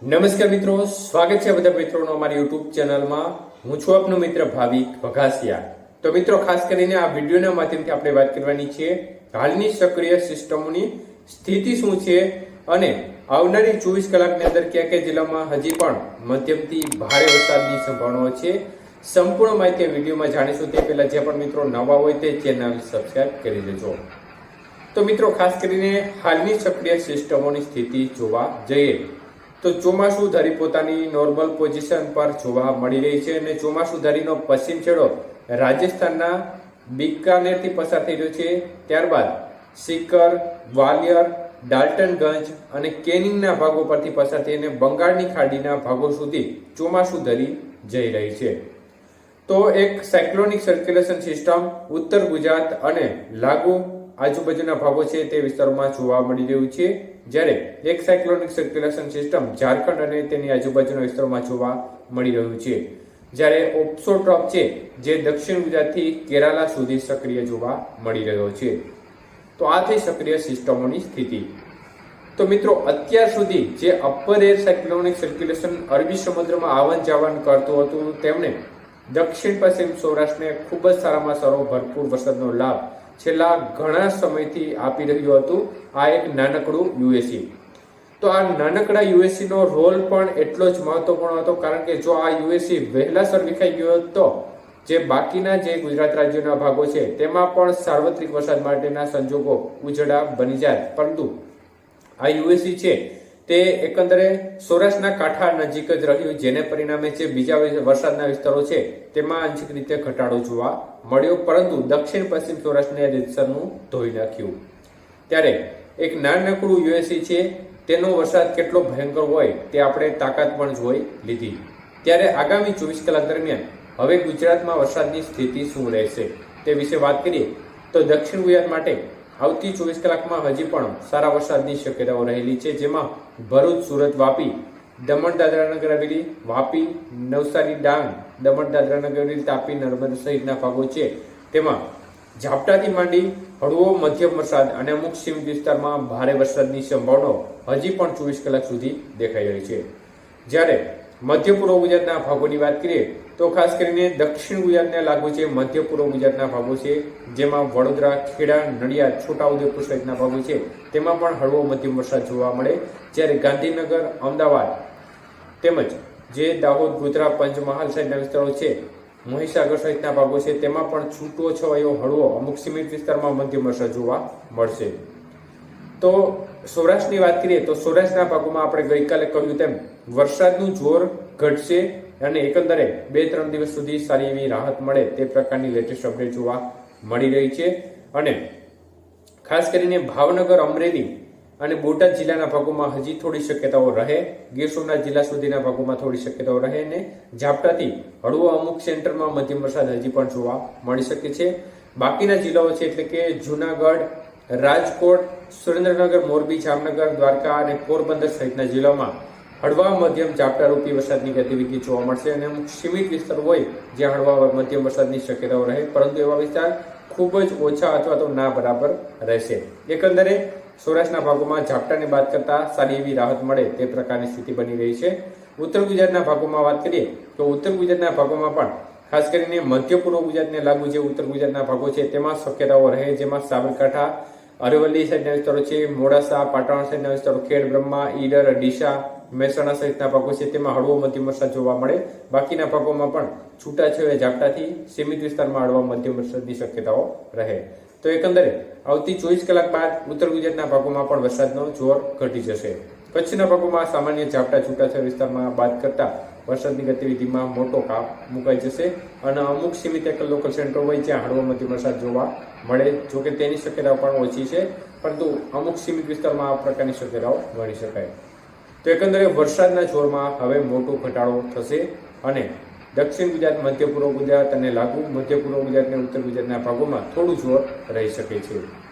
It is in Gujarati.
નમસ્કાર મિત્રો, સ્વાગત છે બધા મિત્રોનો અમારી યુટ્યુબ ચેનલમાં. હું છું આપનો મિત્ર ભાવિક વઘાસિયા. તો મિત્રો, ખાસ કરીને આ વિડીયોના માધ્યમથી આપણે વાત કરવાની છે હાલની સક્રિય સિસ્ટમોની સ્થિતિ શું છે અને આવનારી 24 કલાકની અંદર કયા કયા જિલ્લામાં હજી પણ મધ્યમથી ભારે વરસાદની સંભાવનાઓ છે. સંપૂર્ણ માહિતી વિડીયોમાં જાણીશું. તે પહેલા જે પણ મિત્રો નવા હોય તે ચેનલ સબસ્ક્રાઇબ કરી લેજો. તો મિત્રો, ખાસ કરીને હાલની સક્રિય સિસ્ટમોની સ્થિતિ જોવા જઈએ તો ચોમાસુ ધરી પોતાની નોર્મલ પોઝિશન પર જોવા મળી રહી છે અને ચોમાસુ ધરીનો પશ્ચિમ છેડો રાજસ્થાનના બીકાનેરથી પસાર થઈ રહ્યો છે. ત્યારબાદ સિકર, ગ્વાલિયર, ડાલ્ટનગંજ અને કેનિંગના ભાગો પરથી પસાર થઈને બંગાળની ખાડીના ભાગો સુધી ચોમાસુ ધરી જઈ રહી છે. તો એક સાયક્લોનિક સર્ક્યુલેશન સિસ્ટમ ઉત્તર ગુજરાત અને લાગુ આજુબાજુના ભાગો છે તે વિસ્તારોમાં જોવા મળી રહ્યું છે, જ્યારે એક સાયક્લોનિક સર્ક્યુલેશન સિસ્ટમ ઝારખંડ અને તેની આજુબાજુના વિસ્તારોમાં જોવા મળી રહ્યું છે, જ્યારે ઓફશોર ટ્રફ છે જે દક્ષિણ ગુજરાતથી કેરાલા સુધી સક્રિય જોવા મળી રહ્યો છે. તો આ થઈ સક્રિય સિસ્ટમોની સ્થિતિ. તો મિત્રો, અત્યાર સુધી જે અપર એર સાયક્લોનિક સર્ક્યુલેશન અરબી સમુદ્રમાં આવન જાવન કરતું હતું તેમણે દક્ષિણ પશ્ચિમ સૌરાષ્ટ્રને ખૂબ જ સારામાં સારો ભરપૂર વરસાદનો લાભ છેલ્લા ઘણા સમયથી આપી રહ્યું હતું આ એક નાનકડું યુએસી. તો આ નાનકડા યુએસી નો રોલ પણ એટલો જ મહત્વપૂર્ણ હતો, કારણ કે જો આ યુએસી વહેલાસર વિખાઈ ગયો તો જે બાકીના જે ગુજરાત રાજ્યોના ભાગો છે તેમાં પણ સાર્વત્રિક વરસાદ માટેના સંજોગો ઉજળા બની જાય. પરંતુ આ યુએસી છે તે એકંદરે સૌરાષ્ટ્રના કાંઠા નજીક જ રહ્યું, જેને પરિણામે જે બીજા વરસાદના વિસ્તારો છે તેમાં આંશિક રીતે ઘટાડો જોવા મળ્યો, પરંતુ દક્ષિણ પશ્ચિમ સૌરાષ્ટ્રને રીતસરનું ધોઈ નાખ્યું. ત્યારે એક નાનકડું યુએસી છે તેનો વરસાદ કેટલો ભયંકર હોય તે આપણે તાકાત પણ જોઈ લીધી. ત્યારે આગામી 24 કલાક દરમિયાન હવે ગુજરાતમાં વરસાદની સ્થિતિ શું રહેશે તે વિશે વાત કરીએ તો દક્ષિણ ગુજરાત માટે આવતી 24 કલાકમાં હજી પણ સારા વરસાદની શક્યતાઓ રહેલી છે, જેમાં ભરૂચ, સુરત, વાપી, દમણ, દાદરા નગર હવેલી, વાપી, નવસારી, ડાંગ, દમણ, દાદરા નગર હવેલી, તાપી, નર્મદા સહિતના ભાગો છે તેમાં ઝાપટાથી માંડી હળવો મધ્યમ વરસાદ અને અમુક સીમિત વિસ્તારમાં ભારે વરસાદની સંભાવનાઓ હજી પણ 24 કલાક સુધી દેખાઈ રહી છે. જ્યારે મધ્ય પૂર્વ ગુજરાતના ભાગોની વાત કરીએ તો ખાસ કરીને દક્ષિણ ગુજરાતને લાગુ છે મધ્ય પૂર્વ ગુજરાતના ભાગો છે, જેમાં વડોદરા, ખેડા, નડિયાદ, છોટાઉદેપુર સહિતના ભાગો છે તેમાં પણ હળવો મધ્યમ વરસાદ જોવા મળે. જ્યારે ગાંધીનગર, અમદાવાદ તેમજ જે દાહોદ, ગોધરા, પંચમહાલ સહિતના વિસ્તારો છે, મહીસાગર સહિતના ભાગો છે તેમાં પણ છૂટો છવાયો હળવો અમુક સીમિત વિસ્તારમાં મધ્યમ વરસાદ જોવા મળશે. તો સૌરાષ્ટ્રની વાત કરીએ તો સૌરાષ્ટ્રના ભાગોમાં આપણે ગઈકાલે કહ્યું તેમ વરસાદનું જોર ઘટશે અને એકંદરે 2-3 દિવસ સુધી સારી એવી રાહત મળે તે પ્રકારની લેટેસ્ટ અપડેટ જોવા મળી રહી છે. અને ખાસ કરીને ભાવનગર, અમરેલી અને બોટાદ જિલ્લાના ભાગોમાં હજી થોડી શક્યતાઓ રહે, ગીર સોમનાથ જિલ્લા સુધીના ભાગોમાં થોડી શક્યતાઓ રહે અને ઝાપટાથી હળવો અમુક સેન્ટરમાં મધ્યમ વરસાદ હજી પણ જોવા મળી શકે છે. બાકીના જિલ્લાઓ છે એટલે કે જુનાગઢ, રાજકોટ, સુરેન્દ્રનગર, મોરબી, જામનગર, દ્વારકા અને પોરબંદર સહિતના જિલ્લામાં હળવા મધ્યમ ઝાપટારૂપી વરસાદની ગતિવિધિ જોવા મળશે અને અમુક સીમિત વિસ્તાર હોય જ્યાં હળવા મધ્યમ વરસાદની શક્યતાઓ રહે, પરંતુ એવા વિસ્તાર ખૂબ જ ઓછા અથવા તો ના બરાબર રહેશે. એકંદરે સૌરાષ્ટ્રના ભાગોમાં ઝાપટાને બાદ કરતા સારી એવી રાહત મળે તે પ્રકારની સ્થિતિ બની રહી છે. ઉત્તર ગુજરાતના ભાગોમાં વાત કરીએ તો ઉત્તર ગુજરાતના ભાગોમાં પણ ખાસ કરીને મધ્ય પૂર્વ ગુજરાતને લાગુ જે ઉત્તર ગુજરાતના ભાગો છે તેમાં શક્યતાઓ રહે, જેમાં સાબરકાંઠા, અરવલ્લી સહિતના વિસ્તારો છે, મોડાસા, પાટણ સહિતના વિસ્તારો, ખેડ બ્રહ્મા, ઈડર, ડીસા, મહેસાણા સહિતના ભાગો છે તેમાં હળવો મધ્યમ વરસાદ જોવા મળે. બાકીના ભાગોમાં પણ છૂટાછવાયા ઝાપટાથી સીમિત વિસ્તારમાં હળવા મધ્યમ વરસાદની શક્યતાઓ રહે. તો એકંદરે આવતી 24 કલાક બાદ ઉત્તર ગુજરાતના ભાગોમાં પણ વરસાદનો જોર ઘટી જશે. કચ્છના ભાગોમાં સામાન્ય ઝાપટા છૂટાછવાયા વિસ્તારમાં બાદ કરતા વરસાદની ગતિવિધિમાં મોટો કાપ મુકાઈ જશે અને અમુક સીમિત લોકલ સેન્ટરો હોય જ્યાં હળવો મધ્યમ વરસાદ જોવા મળે. જોકે તેની શક્યતાઓ પણ ઓછી છે, પરંતુ અમુક સીમિત વિસ્તારમાં આ પ્રકારની શક્યતાઓ ગણી શકાય. તો એકંદરે વરસાદના જોરમાં હવે મોટો ઘટાડો થશે અને દક્ષિણ ગુજરાત, મધ્ય પૂર્વ ગુજરાત અને લાગુ મધ્ય પૂર્વ ગુજરાત અને ઉત્તર ગુજરાતના ભાગોમાં થોડું જોર રહી શકે છે.